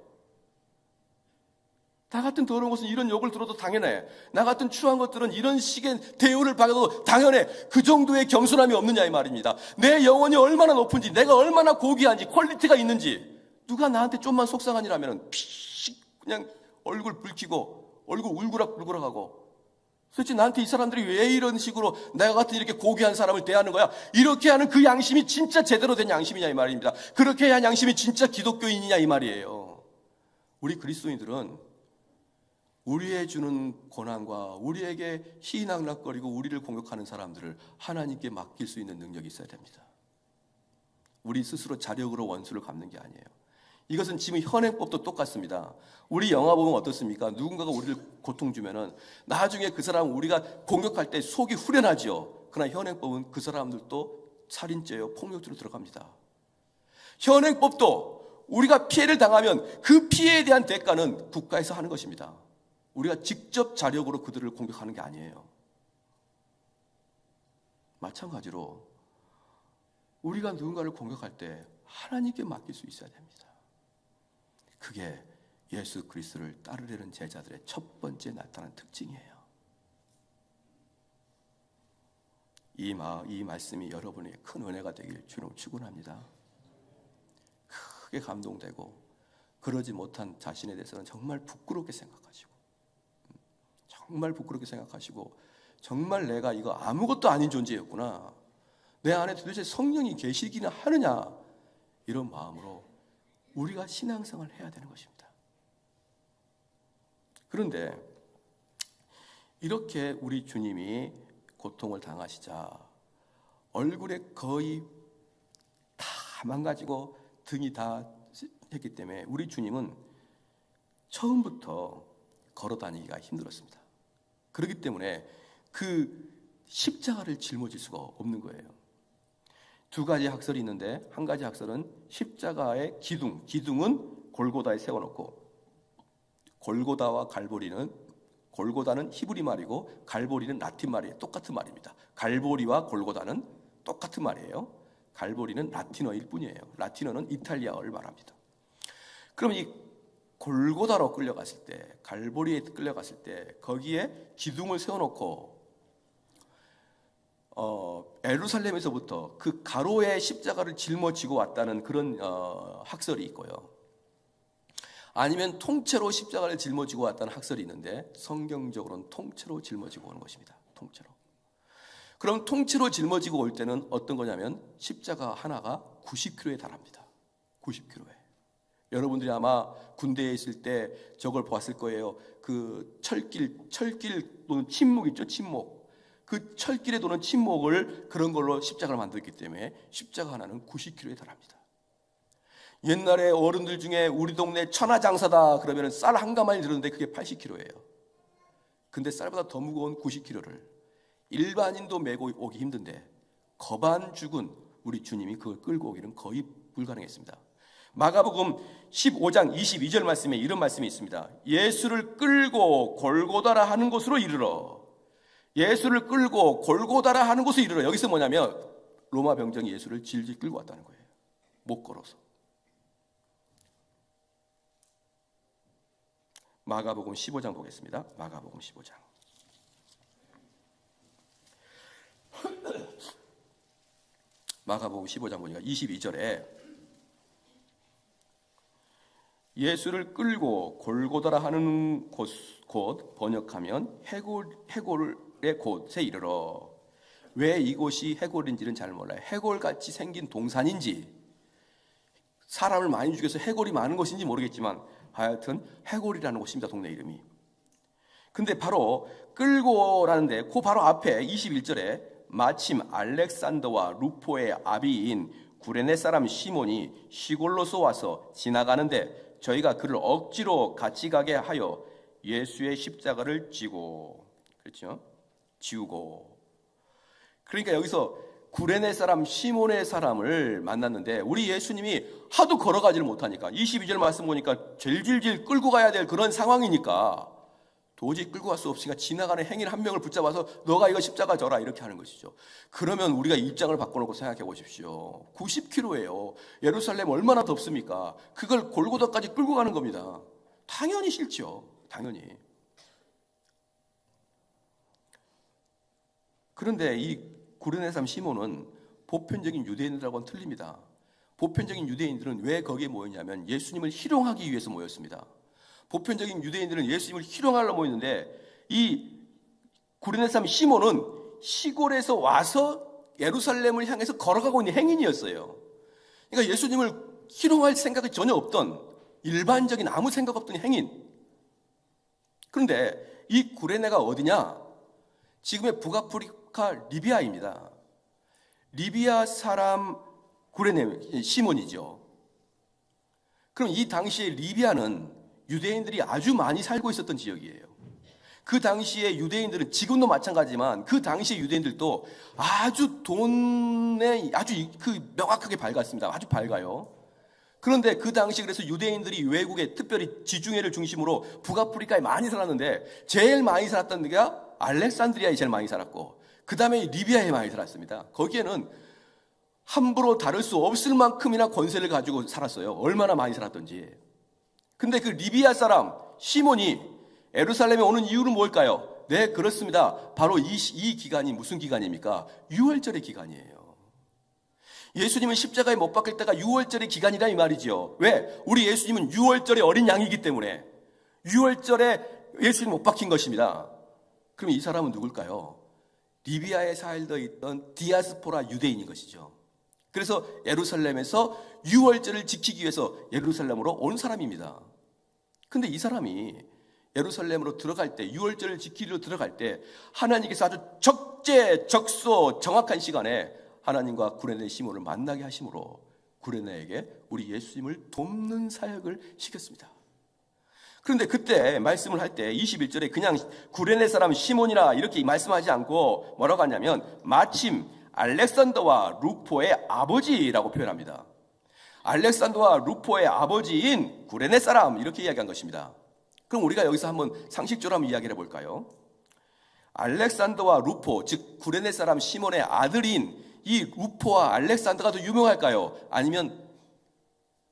나 같은 더러운 것은 이런 욕을 들어도 당연해. 나 같은 추한 것들은 이런 식의 대우를 받아도 당연해. 그 정도의 겸손함이 없느냐 이 말입니다. 내 영혼이 얼마나 높은지, 내가 얼마나 고귀한지, 퀄리티가 있는지, 누가 나한테 좀만 속상한 일 하면은 피식 그냥 얼굴 붉히고 얼굴 울그락불그락하고, 도대체 나한테 이 사람들이 왜 이런 식으로 내가 같은 이렇게 고귀한 사람을 대하는 거야? 이렇게 하는 그 양심이 진짜 제대로 된 양심이냐 이 말입니다. 그렇게 한 양심이 진짜 기독교인이냐 이 말이에요. 우리 그리스도인들은 우리의 주는 고난과 우리에게 희낙낙거리고 우리를 공격하는 사람들을 하나님께 맡길 수 있는 능력이 있어야 됩니다. 우리 스스로 자력으로 원수를 갚는 게 아니에요. 이것은 지금 현행법도 똑같습니다. 우리 영화 보면 어떻습니까? 누군가가 우리를 고통 주면은 나중에 그 사람 우리가 공격할 때 속이 후련하죠. 그러나 현행법은 그 사람들도 살인죄요, 폭력죄로 들어갑니다. 현행법도 우리가 피해를 당하면 그 피해에 대한 대가는 국가에서 하는 것입니다. 우리가 직접 자력으로 그들을 공격하는 게 아니에요. 마찬가지로 우리가 누군가를 공격할 때 하나님께 맡길 수 있어야 됩니다. 그게 예수 그리스도를 따르려는 제자들의 첫 번째 나타난 특징이에요. 이 말씀이 여러분에게 큰 은혜가 되길 주로 축원합니다. 크게 감동되고 그러지 못한 자신에 대해서는 정말 부끄럽게 생각하시고 정말 내가 이거 아무것도 아닌 존재였구나, 내 안에 도대체 성령이 계시기는 하느냐, 이런 마음으로 우리가 신앙생활을 해야 되는 것입니다. 그런데 이렇게 우리 주님이 고통을 당하시자 얼굴에 거의 다 망가지고 등이 다 했기 때문에 우리 주님은 처음부터 걸어 다니기가 힘들었습니다. 그렇기 때문에 그 십자가를 짊어질 수가 없는 거예요. 두 가지 학설이 있는데, 한 가지 학설은 십자가의 기둥은 골고다에 세워놓고, 골고다와 갈보리는, 골고다는 히브리 말이고 갈보리는 라틴 말이에요. 똑같은 말입니다. 갈보리와 골고다는 똑같은 말이에요. 갈보리는 라틴어일 뿐이에요. 라틴어는 이탈리아어를 말합니다. 그럼 이 골고다로 끌려갔을 때, 갈보리에 끌려갔을 때 거기에 기둥을 세워놓고 예루살렘에서부터 그 가로에 십자가를 짊어지고 왔다는 그런 학설이 있고요. 아니면 통째로 십자가를 짊어지고 왔다는 학설이 있는데, 성경적으로는 통째로 짊어지고 오는 것입니다. 통째로. 그럼 통째로 짊어지고 올 때는 어떤 거냐면 십자가 하나가 90kg에 달합니다. 90kg에. 여러분들이 아마 군대에 있을 때 저걸 보았을 거예요. 그 철길 또는 침묵 있죠, 침묵. 그 철길에 도는 침묵을 그런 걸로 십자가를 만들었기 때문에 십자가 하나는 90kg에 달합니다. 옛날에 어른들 중에 우리 동네 천하장사다 그러면 쌀 한 가마니 들었는데 그게 80kg예요. 근데 쌀보다 더 무거운 90kg를 일반인도 메고 오기 힘든데 거반 죽은 우리 주님이 그걸 끌고 오기는 거의 불가능했습니다. 마가복음 15장 22절 말씀에 이런 말씀이 있습니다. 예수를 끌고 골고다라 하는 곳으로 이르러. 예수를 끌고 골고다라 하는 곳에 이르러. 여기서 뭐냐면 로마 병정이 예수를 질질 끌고 왔다는 거예요. 못 걸어서. 마가복음 15장 보겠습니다. 마가복음 15장. 마가복음 15장 보니까 22절에 예수를 끌고 골고다라 하는 곳 번역하면 해골의 곳에 이르러. 왜 이곳이 해골인지는 잘 몰라요. 해골같이 생긴 동산인지 사람을 많이 죽여서 해골이 많은 것인지 모르겠지만 하여튼 해골이라는 곳입니다. 동네 이름이. 근데 바로 끌고라는데 그 바로 앞에 21절에 마침 알렉산더와 루포의 아비인 구레네 사람 시몬이 시골로서 와서 지나가는데 저희가 그를 억지로 같이 가게 하여 예수의 십자가를 지고, 그렇죠? 지우고. 그러니까 여기서 구레네 사람 시몬의 사람을 만났는데 우리 예수님이 하도 걸어가지를 못하니까 22절 말씀 보니까 질질질 끌고 가야 될 그런 상황이니까 도저히 끌고 갈 수 없으니까 지나가는 행인 한 명을 붙잡아서 너가 이거 십자가 져라 이렇게 하는 것이죠. 그러면 우리가 입장을 바꿔놓고 생각해 보십시오. 90km예요. 예루살렘 얼마나 덥습니까? 그걸 골고다까지 끌고 가는 겁니다. 당연히 싫죠. 당연히. 그런데 이 구레네 사람 시몬은 보편적인 유대인들하고는 틀립니다. 보편적인 유대인들은 왜 거기에 모였냐면 예수님을 희롱하기 위해서 모였습니다. 보편적인 유대인들은 예수님을 희롱하려 모였는데 이 구레네 사람 시몬은 시골에서 와서 예루살렘을 향해서 걸어가고 있는 행인이었어요. 그러니까 예수님을 희롱할 생각이 전혀 없던 일반적인 아무 생각 없던 행인. 그런데 이 구레네가 어디냐? 지금의 북아프리카 리비아입니다. 리비아 사람 구레네 시몬이죠. 그럼 이 당시에 리비아는 유대인들이 아주 많이 살고 있었던 지역이에요. 그 당시에 유대인들은 지금도 마찬가지지만 그 당시에 유대인들도 아주 돈에 아주 명확하게 밝았습니다. 아주 밝아요. 그런데 그 당시 그래서 유대인들이 외국에 특별히 지중해를 중심으로 북아프리카에 많이 살았는데 제일 많이 살았던 데가 알렉산드리아에 제일 많이 살았고 그 다음에 리비아에 많이 살았습니다. 거기에는 함부로 다룰 수 없을 만큼이나 권세를 가지고 살았어요. 얼마나 많이 살았던지. 근데 그 리비아 사람 시몬이 예루살렘에 오는 이유는 뭘까요? 네, 그렇습니다. 바로 이 기간이 무슨 기간입니까? 유월절의 기간이에요. 예수님은 십자가에 못 박힐 때가 유월절의 기간이다 이 말이죠. 왜? 우리 예수님은 유월절의 어린 양이기 때문에 유월절에 예수님 못 박힌 것입니다. 그럼 이 사람은 누굴까요? 리비아에 살고 있던 디아스포라 유대인인 것이죠. 그래서 예루살렘에서 유월절을 지키기 위해서 예루살렘으로 온 사람입니다. 근데 이 사람이 예루살렘으로 들어갈 때 유월절을 지키러 들어갈 때 하나님께서 아주 적재적소 정확한 시간에 하나님과 구레네 시몬을 만나게 하심으로 구레네에게 우리 예수님을 돕는 사역을 시켰습니다. 그런데 그때 말씀을 할 때 21절에 그냥 구레네 사람 시몬이라 이렇게 말씀하지 않고 뭐라고 하냐면 마침 알렉산더와 루포의 아버지라고 표현합니다. 알렉산더와 루포의 아버지인 구레네 사람 이렇게 이야기한 것입니다. 그럼 우리가 여기서 한번 상식적으로 한번 이야기를 해볼까요? 알렉산더와 루포, 즉 구레네 사람 시몬의 아들인 이 루포와 알렉산더가 더 유명할까요? 아니면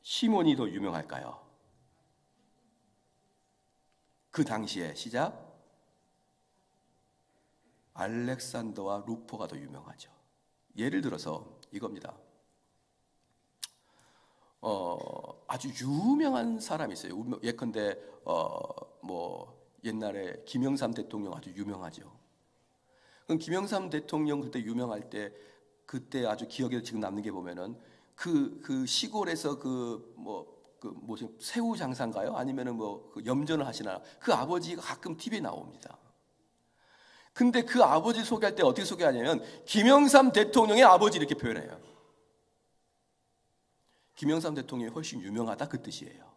시몬이 더 유명할까요? 그 당시에 시작 알렉산더와 루포가 더 유명하죠. 예를 들어서 이겁니다. 아주 유명한 사람이 있어요. 예컨대 옛날에 김영삼 대통령 아주 유명하죠. 그럼 김영삼 대통령 그때 유명할 때 그때 아주 기억에 지금 남는 게 보면은 그 시골에서 새우 장사인가요? 아니면은 그 염전을 하시나 그 아버지가 가끔 TV에 나옵니다. 근데 그 아버지 소개할 때 어떻게 소개하냐면 김영삼 대통령의 아버지 이렇게 표현해요. 김영삼 대통령이 훨씬 유명하다 그 뜻이에요.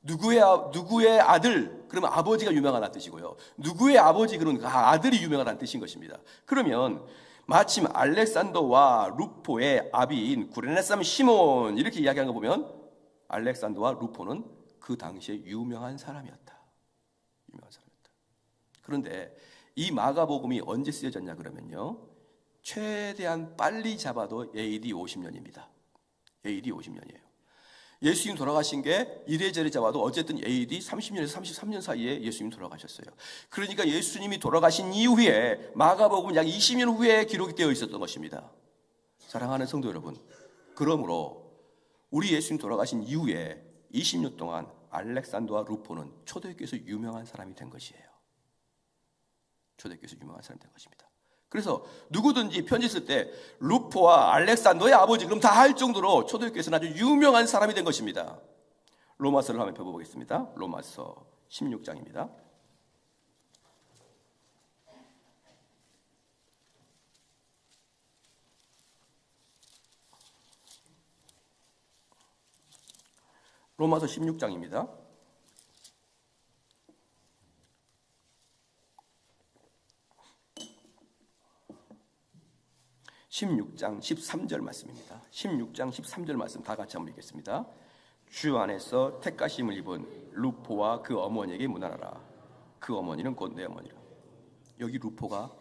누구의 아들 그러면 아버지가 유명하다는 뜻이고요. 누구의 아버지 그러면 그 아들이 유명하다는 뜻인 것입니다. 그러면 마침 알렉산더와 루포의 아비인 구레네 사람 시몬 이렇게 이야기하는 거 보면 알렉산더와 루포는 그 당시에 유명한 사람이었다. 유명한 사람이었다. 그런데 이 마가복음이 언제 쓰여졌냐 그러면요. 최대한 빨리 잡아도 AD 50년입니다. AD 50년이에요. 예수님 돌아가신 게 이래저래 잡아도 어쨌든 AD 30년에서 33년 사이에 예수님 돌아가셨어요. 그러니까 예수님이 돌아가신 이후에 마가복음은 약 20년 후에 기록이 되어 있었던 것입니다. 사랑하는 성도 여러분, 그러므로 우리 예수님 돌아가신 이후에 20년 동안 알렉산더와 루포는 초대교회에서 유명한 사람이 된 것이에요. 초대교회에서 유명한 사람이 된 것입니다. 그래서 누구든지 편지 쓸 때 루포와 알렉산더의 아버지 그럼 다 할 정도로 초대교회에서는 아주 유명한 사람이 된 것입니다. 로마서를 한번 펴보겠습니다. 로마서 16장입니다. 로마서 16장입니다. 16장 13절 말씀입니다. 16장 13절 말씀 다 같이 한번 읽겠습니다. 주 안에서 택하심을 입은 루포와 그 어머니에게 문안하라. 그 어머니는 곧 내 어머니라. 여기 루포가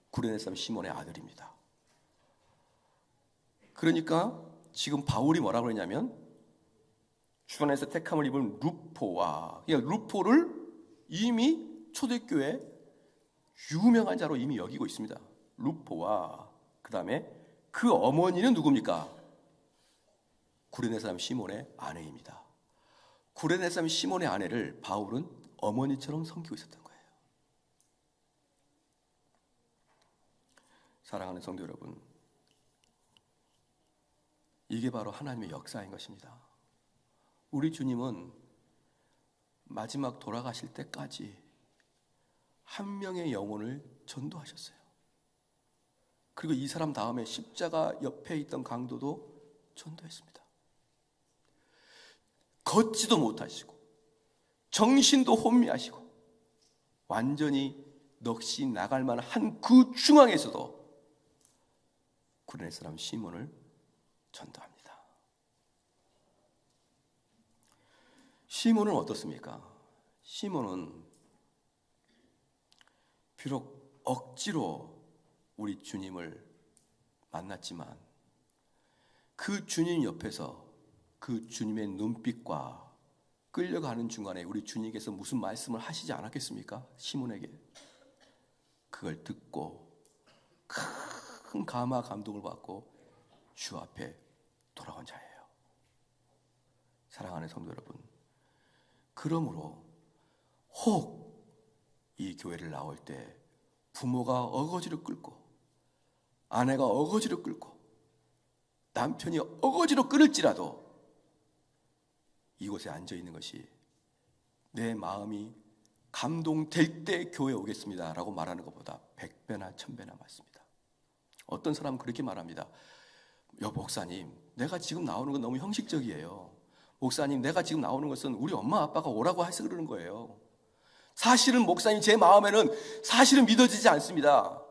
구레네 사람 시몬의 아들입니다. 그러니까 지금 바울이 뭐라고 그러냐면 주관에서 택함을 입은 루포와, 그러니까 루포를 이미 초대교회 유명한 자로 이미 여기고 있습니다. 루포와 그 다음에 그 어머니는 누굽니까? 구레네 사람 시몬의 아내입니다. 구레네 사람 시몬의 아내를 바울은 어머니처럼 섬기고 있었던 거예요. 사랑하는 성도 여러분, 이게 바로 하나님의 역사인 것입니다. 우리 주님은 마지막 돌아가실 때까지 한 명의 영혼을 전도하셨어요. 그리고 이 사람 다음에 십자가 옆에 있던 강도도 전도했습니다. 걷지도 못하시고 정신도 혼미하시고 완전히 넋이 나갈 만한 한 그 중앙에서도 구레네 사람 시몬을 전도합니다. 시몬은 어떻습니까? 시몬은 비록 억지로 우리 주님을 만났지만 그 주님 옆에서 그 주님의 눈빛과 끌려가는 중간에 우리 주님께서 무슨 말씀을 하시지 않았겠습니까? 시몬에게. 그걸 듣고 큰 감화 감동을 받고 주 앞에 돌아온 자예요. 사랑하는 성도 여러분, 그러므로 혹 이 교회를 나올 때 부모가 어거지로 끌고 아내가 어거지로 끌고 남편이 어거지로 끌을지라도 이곳에 앉아있는 것이 내 마음이 감동될 때 교회에 오겠습니다 라고 말하는 것보다 100배나 1000배나 많습니다. 어떤 사람은 그렇게 말합니다. 목사님, 내가 지금 나오는 건 너무 형식적이에요. 목사님, 내가 지금 나오는 것은 우리 엄마 아빠가 오라고 해서 그러는 거예요. 사실은 목사님, 제 마음에는 사실은 믿어지지 않습니다.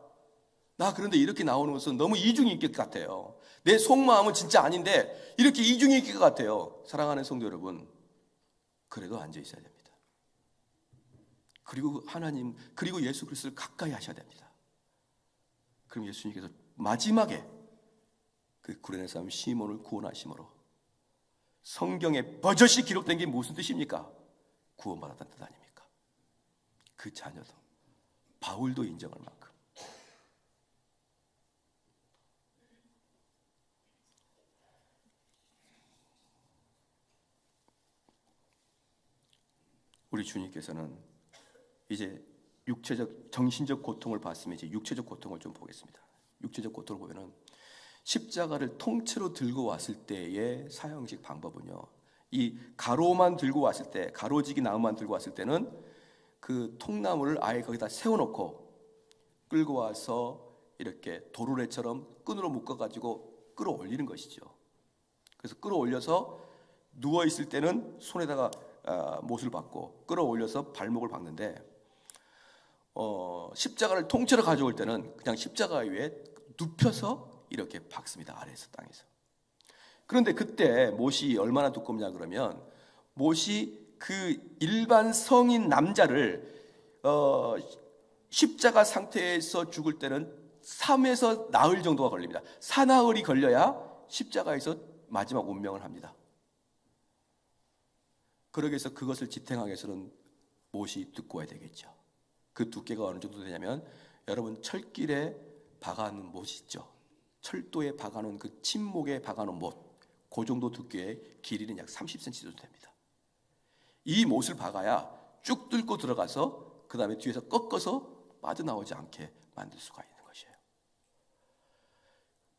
나 그런데 이렇게 나오는 것은 너무 이중인격 같아요. 내 속마음은 진짜 아닌데 이렇게 이중인격 같아요. 사랑하는 성도 여러분, 그래도 앉아 있어야 됩니다. 그리고 하나님, 그리고 예수 그리스도를 가까이 하셔야 됩니다. 그럼 예수님께서 마지막에 그 구레네 사람 시몬을 구원하심으로 성경에 버젓이 기록된 게 무슨 뜻입니까? 구원받았다는 뜻 아닙니까? 그 자녀도 바울도 인정할 만큼 우리 주님께서는 이제 육체적 정신적 고통을 봤으면 이제 육체적 고통을 좀 보겠습니다. 육체적 고통을 보면은 십자가를 통째로 들고 왔을 때의 사형식 방법은요, 이 가로만 들고 왔을 때, 가로지기 나무만 들고 왔을 때는 그 통나무를 아예 거기다 세워놓고 끌고 와서 이렇게 도르래처럼 끈으로 묶어가지고 끌어올리는 것이죠. 그래서 끌어올려서 누워있을 때는 손에다가 못을 박고 끌어올려서 발목을 박는데, 십자가를 통째로 가져올 때는 그냥 십자가 위에 눕혀서 이렇게 박습니다. 아래에서, 땅에서. 그런데 그때 못이 얼마나 두껍냐 그러면, 못이 그 일반 성인 남자를 십자가 상태에서 죽을 때는 3에서 나흘 정도가 걸립니다. 사나흘이 걸려야 십자가에서 마지막 운명을 합니다. 그러기 위해서 그것을 지탱하기 위해서는 못이 두꺼워야 되겠죠. 그 두께가 어느 정도 되냐면, 여러분 철길에 박아놓은 못 있죠. 철도에 박아놓은 그 침목에 박아놓은 못, 그 정도 두께의 길이는 약 30cm 정도 됩니다. 이 못을 박아야 쭉 뚫고 들어가서 그 다음에 뒤에서 꺾어서 빠져나오지 않게 만들 수가 있는 것이에요.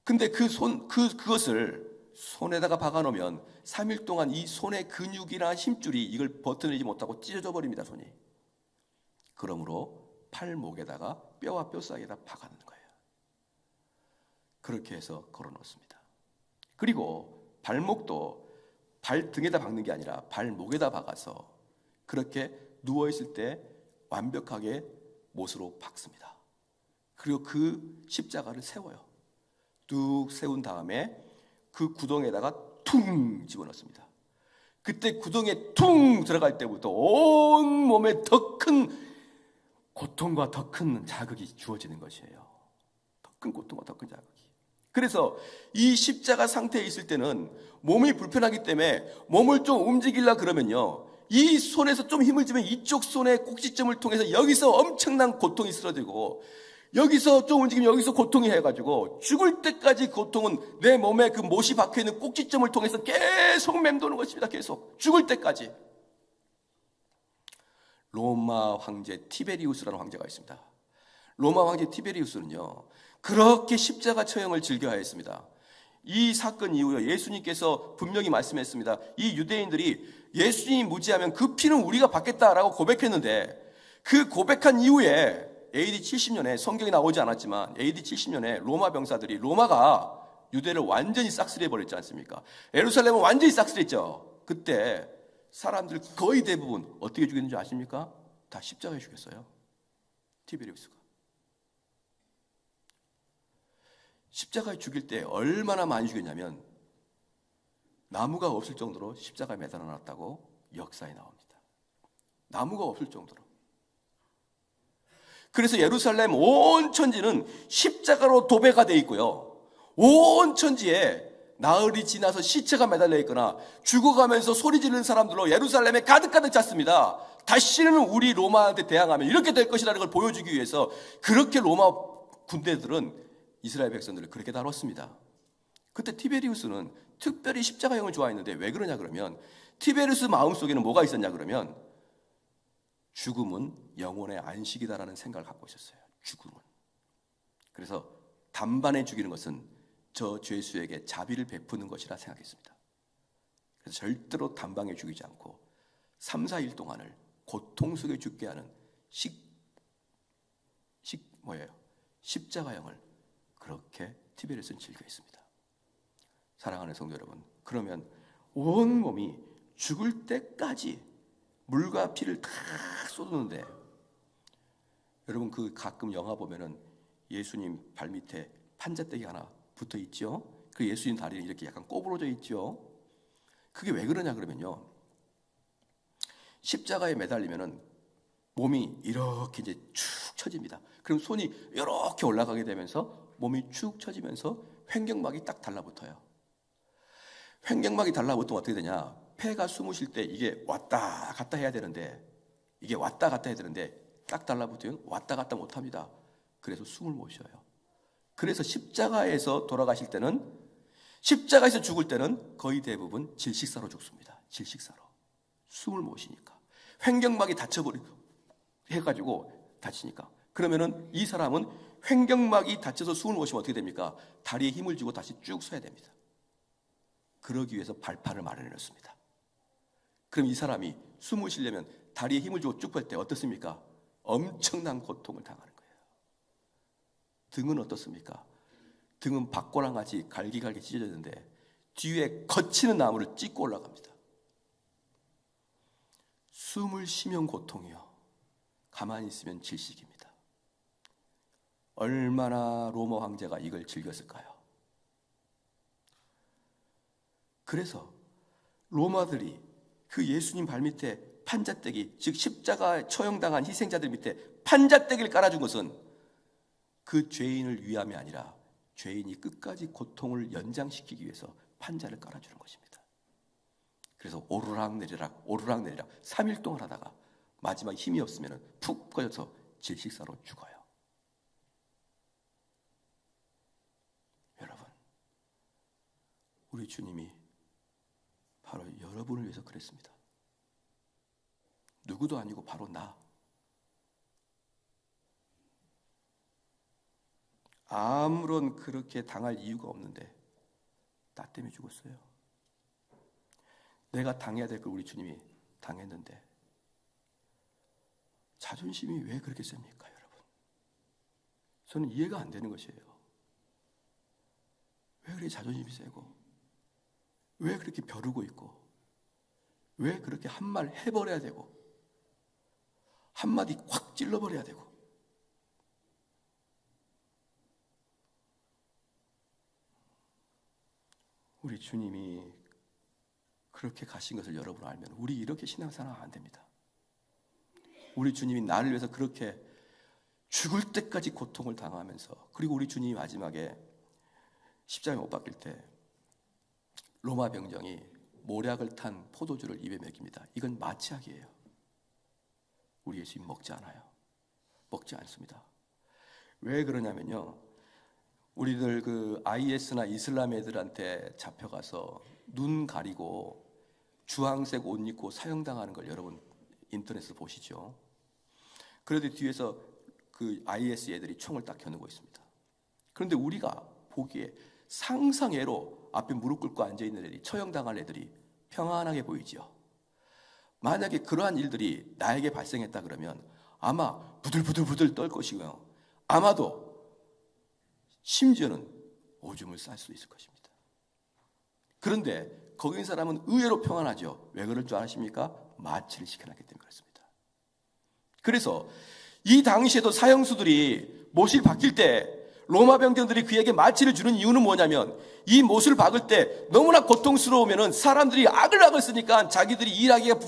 근데 그것을 손에다가 박아놓으면 3일 동안 이 손의 근육이나 힘줄이 이걸 버텨내지 못하고 찢어져 버립니다, 손이. 그러므로 팔목에다가 뼈와 뼈 사이에다 박아놓는 거예요. 그렇게 해서 걸어놓습니다. 그리고 발목도 발등에다 박는 게 아니라 발목에다 박아서 그렇게 누워있을 때 완벽하게 못으로 박습니다. 그리고 그 십자가를 세워요. 뚝 세운 다음에 그 구덩이에다가 퉁 집어넣습니다. 그때 구덩이에 퉁 들어갈 때부터 온 몸에 더 큰 고통과 더 큰 자극이 주어지는 것이에요. 더 큰 고통과 더 큰 자극이. 그래서 이 십자가 상태에 있을 때는 몸이 불편하기 때문에 몸을 좀 움직이려 그러면요, 이 손에서 좀 힘을 주면 이쪽 손의 꼭지점을 통해서 여기서 엄청난 고통이 쓰러지고, 여기서 좀 움직이면 여기서 고통이 해가지고 죽을 때까지 고통은 내 몸에 그 못이 박혀있는 꼭지점을 통해서 계속 맴도는 것입니다. 계속 죽을 때까지. 로마 황제 티베리우스라는 황제가 있습니다. 로마 황제 티베리우스는요, 그렇게 십자가 처형을 즐겨하였습니다. 이 사건 이후에 예수님께서 분명히 말씀했습니다. 이 유대인들이 예수님이 무지하면 그 피는 우리가 받겠다라고 고백했는데, 그 고백한 이후에 AD 70년에, 성경이 나오지 않았지만 AD 70년에 로마 병사들이, 로마가 유대를 완전히 싹쓸이해 버렸지 않습니까? 예루살렘은 완전히 싹쓸이했죠. 그때 사람들 거의 대부분 어떻게 죽였는지 아십니까? 다 십자가에 죽였어요. 티베리우스가. 십자가에 죽일 때 얼마나 많이 죽였냐면 나무가 없을 정도로 십자가에 매달아 놨다고 역사에 나옵니다. 나무가 없을 정도로. 그래서 예루살렘 온 천지는 십자가로 도배가 되어 있고요, 온 천지에 나흘이 지나서 시체가 매달려 있거나 죽어가면서 소리 지르는 사람들로 예루살렘에 가득가득 찼습니다. 다시는 우리 로마한테 대항하면 이렇게 될 것이라는 걸 보여주기 위해서 그렇게 로마 군대들은 이스라엘 백성들을 그렇게 다뤘습니다. 그때 티베리우스는 특별히 십자가형을 좋아했는데 왜 그러냐 그러면, 티베리우스 마음속에는 뭐가 있었냐 그러면 죽음은 영혼의 안식이다라는 생각을 갖고 있었어요. 죽음은. 그래서 단번에 죽이는 것은 저 죄수에게 자비를 베푸는 것이라 생각했습니다. 그래서 절대로 단방에 죽이지 않고 3, 4일 동안을 고통 속에 죽게 하는 십자가형을 그렇게 티베리우스는 즐겨했습니다. 사랑하는 성도 여러분, 그러면 온 몸이 죽을 때까지 물과 피를 다 쏟는데, 여러분 그 가끔 영화 보면은 예수님 발밑에 판자떼기 하나 붙어 있죠. 그 예수님 다리는 이렇게 약간 꼬부러져 있죠. 그게 왜 그러냐 그러면요, 십자가에 매달리면은 몸이 이렇게 이제 축 처집니다. 그럼 손이 이렇게 올라가게 되면서 몸이 축 처지면서 횡격막이 딱 달라붙어요. 횡격막이 달라붙으면 어떻게 되냐, 폐가 숨을 쉴 때 이게 왔다 갔다 해야 되는데, 딱 달라붙으면 왔다 갔다 못합니다. 그래서 숨을 못 쉬어요. 그래서 십자가에서 돌아가실 때는, 십자가에서 죽을 때는 거의 대부분 질식사로 죽습니다. 질식사로. 숨을 못 쉬니까. 횡격막이 해가지고 다치니까. 그러면은 이 사람은 횡격막이 다쳐서 숨을 못 쉬면 어떻게 됩니까? 다리에 힘을 주고 다시 쭉 서야 됩니다. 그러기 위해서 발판을 마련해놨습니다. 그럼 이 사람이 숨을 쉬려면 다리에 힘을 주고 쭉 뺄 때 어떻습니까? 엄청난 고통을 당하는 거예요. 등은 어떻습니까? 등은 박고랑같이 갈기갈기 찢어졌는데 뒤에 거치는 나무를 찢고 올라갑니다. 숨을 쉬면 고통이요, 가만히 있으면 질식입니다. 얼마나 로마 황제가 이걸 즐겼을까요? 그래서 로마들이 그 예수님 발밑에 판자떼기, 즉 십자가 처형당한 희생자들 밑에 판자떼기를 깔아준 것은 그 죄인을 위함이 아니라 죄인이 끝까지 고통을 연장시키기 위해서 판자를 깔아주는 것입니다. 그래서 오르락내리락 3일 동안 하다가 마지막 힘이 없으면 푹 꺼져서 질식사로 죽어요. 여러분, 우리 주님이 바로 여러분을 위해서 그랬습니다. 누구도 아니고 바로 나. 아무런 그렇게 당할 이유가 없는데 나 때문에 죽었어요. 내가 당해야 될 걸 우리 주님이 당했는데 자존심이 왜 그렇게 셉니까, 여러분? 저는 이해가 안 되는 것이에요. 왜 그렇게 자존심이 세고, 왜 그렇게 벼르고 있고, 왜 그렇게 한 말 해버려야 되고, 한마디 확 찔러버려야 되고. 우리 주님이 그렇게 가신 것을 여러분 알면 우리 이렇게 신앙생활 안 됩니다. 우리 주님이 나를 위해서 그렇게 죽을 때까지 고통을 당하면서, 그리고 우리 주님이 마지막에 십자가에 못 박힐 때 로마 병정이 모략을 탄 포도주를 입에 먹입니다. 이건 마취약이에요. 우리 예수님 먹지 않아요. 먹지 않습니다. 왜 그러냐면요, 우리들 그 IS나 이슬람 애들한테 잡혀가서 눈 가리고 주황색 옷 입고 사형당하는 걸 여러분 인터넷에서 보시죠. 그런데 뒤에서 그 IS 애들이 총을 딱 겨누고 있습니다. 그런데 우리가 보기에 상상외로 앞에 무릎 꿇고 앉아있는 애들이, 처형당할 애들이 평안하게 보이죠. 만약에 그러한 일들이 나에게 발생했다 그러면 아마 부들부들 떨 것이고요, 아마도 심지어는 오줌을 쌀 수 있을 것입니다. 그런데 거기 있는 사람은 의외로 평안하죠. 왜 그럴 줄 아십니까? 마취를 시켜놨기 때문에 그렇습니다. 그래서 이 당시에도 사형수들이 못을 박힐 때 로마 병정들이 그에게 마취를 주는 이유는 뭐냐면, 이 못을 박을 때 너무나 고통스러우면 사람들이 악을 쓰니까 자기들이 일하기가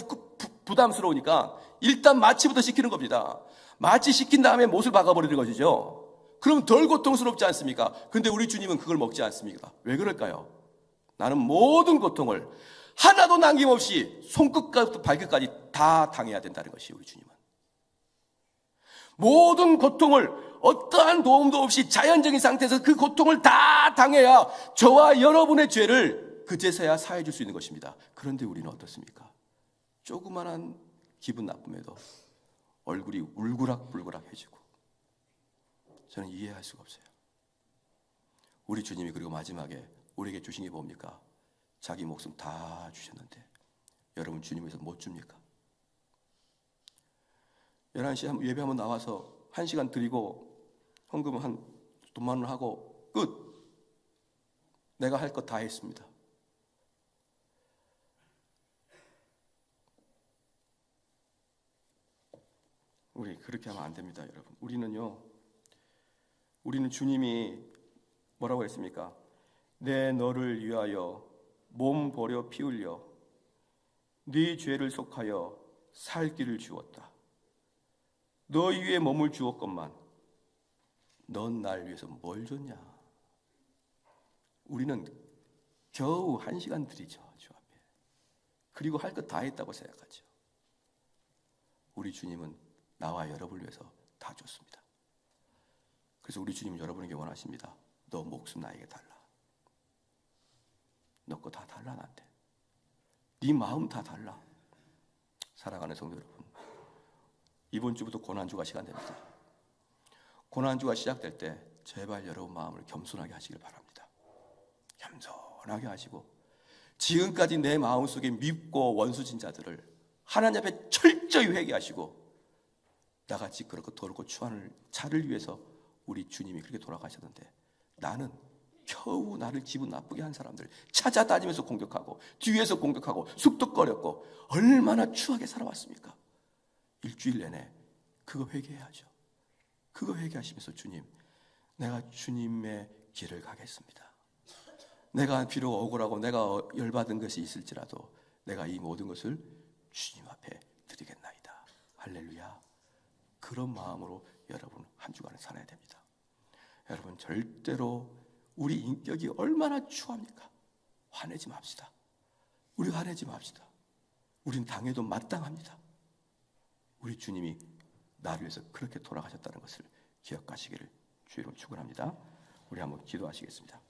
부담스러우니까 일단 마취부터 시키는 겁니다. 마취 시킨 다음에 못을 박아버리는 것이죠. 그럼 덜 고통스럽지 않습니까? 근데 우리 주님은 그걸 먹지 않습니다. 왜 그럴까요? 나는 모든 고통을 하나도 남김없이 손끝부터 발끝까지 다 당해야 된다는 것이 우리 주님은. 모든 고통을 어떠한 도움도 없이 자연적인 상태에서 그 고통을 다 당해야 저와 여러분의 죄를 그제서야 사해 줄 수 있는 것입니다. 그런데 우리는 어떻습니까? 조그만한 기분 나쁨에도 얼굴이 울그락불그락해지고, 저는 이해할 수가 없어요. 우리 주님이 그리고 마지막에 우리에게 주신 게 뭡니까? 자기 목숨 다 주셨는데 여러분 주님에서 못 줍니까? 11시에 예배 한번 나와서 1시간 드리고 헌금 한 돈만 원 하고 끝. 내가 할 것 다 했습니다. 우리 그렇게 하면 안 됩니다, 여러분. 우리는 주님이 뭐라고 했습니까? 내 너를 위하여 몸 버려 피 흘려 네 죄를 속하여 살 길을 주었다. 너희 위에 몸을 주었건만 넌 날 위해서 뭘 줬냐? 우리는 겨우 1시간 드리죠, 주 앞에. 그리고 할 것 다 했다고 생각하죠. 우리 주님은 나와 여러분을 위해서 다 줬습니다. 그래서 우리 주님은 여러분에게 원하십니다. 너 목숨 나에게 달라. 너 거 다 달라, 나한테. 네 마음 다 달라. 사랑하는 성도 여러분, 이번 주부터 고난주가 시간됩니다. 고난주가 시작될 때 제발 여러분 마음을 겸손하게 하시길 바랍니다. 겸손하게 하시고, 지금까지 내 마음속에 밉고 원수진 자들을 하나님 앞에 철저히 회개하시고, 나같이 그렇고 더럽고 추한 자를 위해서 우리 주님이 그렇게 돌아가셨는데, 나는 겨우 나를 기분 나쁘게 한 사람들 찾아다니면서 공격하고 뒤에서 공격하고 쑥덕거렸고 얼마나 추하게 살아왔습니까? 일주일 내내 그거 회개해야죠. 그거 회개하시면서 주님, 내가 주님의 길을 가겠습니다. 내가 비록 억울하고 내가 열받은 것이 있을지라도 내가 이 모든 것을 주님 앞에 드리겠나이다. 할렐루야. 그런 마음으로 여러분 한 주간을 살아야 됩니다. 여러분 절대로 우리 인격이 얼마나 추합니까? 화내지 맙시다. 우리 화내지 맙시다. 우린 당해도 마땅합니다. 우리 주님이 나를 위해서 그렇게 돌아가셨다는 것을 기억하시기를 주의로 축원합니다. 우리 한번 기도하시겠습니다.